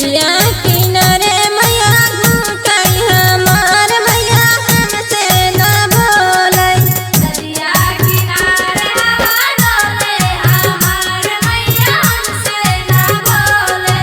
नदिया किनारे मैया घूटाई हमार मैया हमसे न बोलै। नदिया किनारे डोले हमार मैया हमसे न बोले।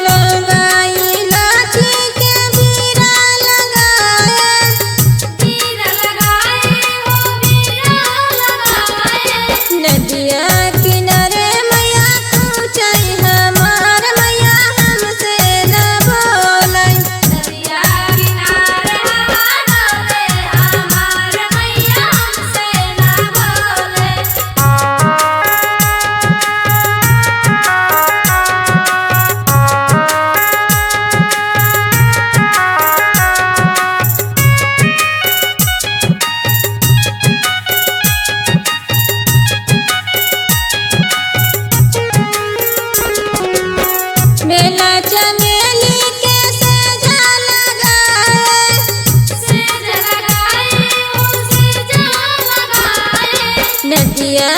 लगाई लाठी के बीरा लगाए। बीरा लगाए हो बीरा लगाए। नदिया किनारे मैया घूटाई हमार मैया हमसे न बोलै। नदिया किनारे डोले हमार मैया हमसे न बोले। बेला चमेली के सेजा लगाए। सेज लगाए हो सेज लगाए। नदिया